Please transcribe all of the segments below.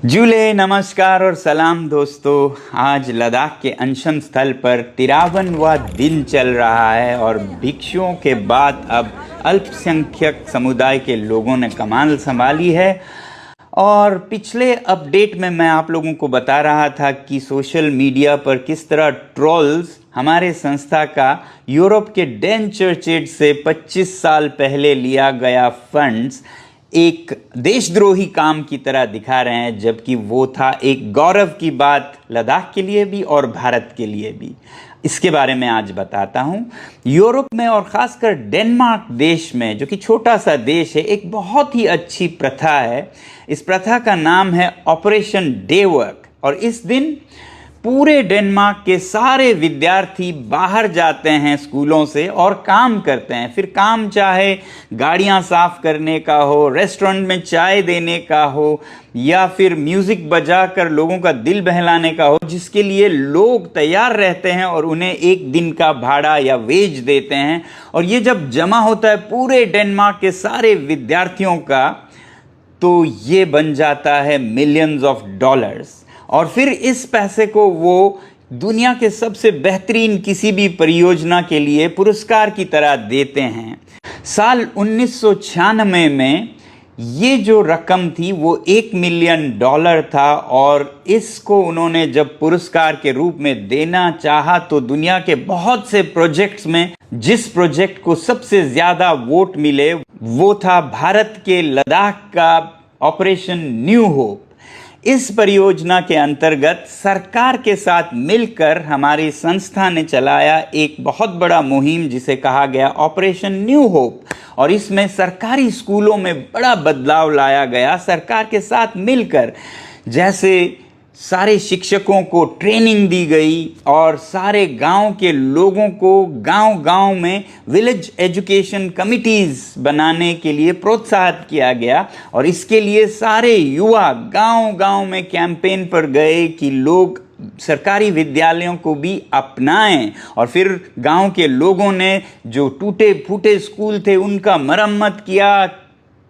जूले नमस्कार और सलाम दोस्तों। आज लद्दाख के अनशन स्थल पर 53वां दिन चल रहा है और भिक्षुओं के बाद अब अल्पसंख्यक समुदाय के लोगों ने कमान संभाली है। और पिछले अपडेट में मैं आप लोगों को बता रहा था कि सोशल मीडिया पर किस तरह ट्रोल्स हमारे संस्था का यूरोप के डैन चर्चेड से 25 साल पहले लिया गया फंड्स एक देशद्रोही काम की तरह दिखा रहे हैं, जबकि वो था एक गौरव की बात लद्दाख के लिए भी और भारत के लिए भी। इसके बारे में आज बताता हूँ। यूरोप में और ख़ासकर डेनमार्क देश में, जो कि छोटा सा देश है, एक बहुत ही अच्छी प्रथा है। इस प्रथा का नाम है ऑपरेशन डे वर्क। और इस दिन पूरे डेनमार्क के सारे विद्यार्थी बाहर जाते हैं स्कूलों से और काम करते हैं। फिर काम चाहे गाड़ियां साफ करने का हो, रेस्टोरेंट में चाय देने का हो, या फिर म्यूज़िक बजाकर लोगों का दिल बहलाने का हो, जिसके लिए लोग तैयार रहते हैं और उन्हें एक दिन का भाड़ा या वेज देते हैं। और ये जब जमा होता है पूरे डेनमार्क के सारे विद्यार्थियों का, तो ये बन जाता है मिलियंस ऑफ डॉलर्स। और फिर इस पैसे को वो दुनिया के सबसे बेहतरीन किसी भी परियोजना के लिए पुरस्कार की तरह देते हैं। साल 1996 में ये जो रकम थी वो $1 मिलियन था और इसको उन्होंने जब पुरस्कार के रूप में देना चाहा तो दुनिया के बहुत से प्रोजेक्ट्स में जिस प्रोजेक्ट को सबसे ज़्यादा वोट मिले वो था भारत के लद्दाख का ऑपरेशन न्यू होप। इस परियोजना के अंतर्गत सरकार के साथ मिलकर हमारी संस्था ने चलाया एक बहुत बड़ा मुहिम जिसे कहा गया ऑपरेशन न्यू होप। और इसमें सरकारी स्कूलों में बड़ा बदलाव लाया गया सरकार के साथ मिलकर। जैसे सारे शिक्षकों को ट्रेनिंग दी गई और सारे गांव के लोगों को गांव-गांव में विलेज एजुकेशन कमिटीज़ बनाने के लिए प्रोत्साहित किया गया। और इसके लिए सारे युवा गांव-गांव में कैंपेन पर गए कि लोग सरकारी विद्यालयों को भी अपनाएं। और फिर गांव के लोगों ने जो टूटे फूटे स्कूल थे उनका मरम्मत किया,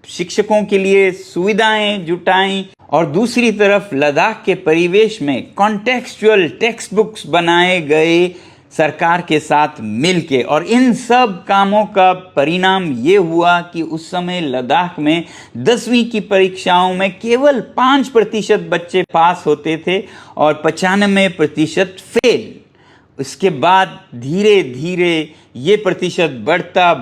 शिक्षकों के लिए सुविधाएं जुटाई। और दूसरी तरफ लद्दाख के परिवेश में कॉन्टेक्सचुअल टेक्स्ट बुक्स बनाए गए सरकार के साथ मिलके। और इन सब कामों का परिणाम ये हुआ कि उस समय लद्दाख में 10वीं की परीक्षाओं में केवल 5% बच्चे पास होते थे और 95% फेल। इसके बाद धीरे धीरे ये प्रतिशत बढ़ता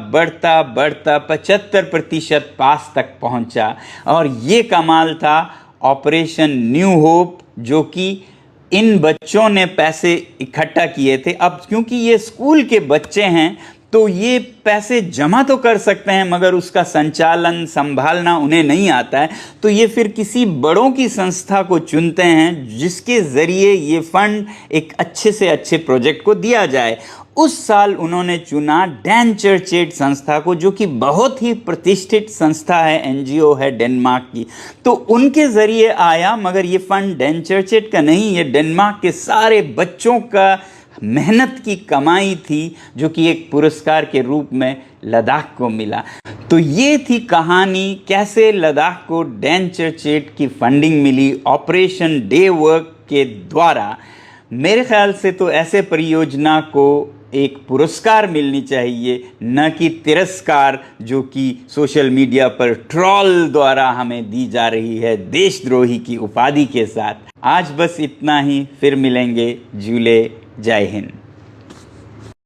75% पास तक पहुंचा। और ये कमाल था ऑपरेशन न्यू होप, जो कि इन बच्चों ने पैसे इकट्ठा किए थे। अब क्योंकि ये स्कूल के बच्चे हैं तो ये पैसे जमा तो कर सकते हैं, मगर उसका संचालन संभालना उन्हें नहीं आता है। तो ये फिर किसी बड़ों की संस्था को चुनते हैं जिसके ज़रिए ये फंड एक अच्छे से अच्छे प्रोजेक्ट को दिया जाए। उस साल उन्होंने चुना डैन चर्चेड संस्था को, जो कि बहुत ही प्रतिष्ठित संस्था है, एनजीओ है डेनमार्क की। तो उनके ज़रिए आया, मगर ये फंड डैन चर्चेड का नहीं, ये डेनमार्क के सारे बच्चों का मेहनत की कमाई थी, जो कि एक पुरस्कार के रूप में लद्दाख को मिला। तो ये थी कहानी कैसे लद्दाख को डैन चर्चेड की फंडिंग मिली ऑपरेशन डे वर्क के द्वारा। मेरे ख्याल से तो ऐसे परियोजना को एक पुरस्कार मिलनी चाहिए, न कि तिरस्कार, जो कि सोशल मीडिया पर ट्रोल द्वारा हमें दी जा रही है देशद्रोही की उपाधि के साथ। आज बस इतना ही, फिर मिलेंगे। जूले, जय हिंद।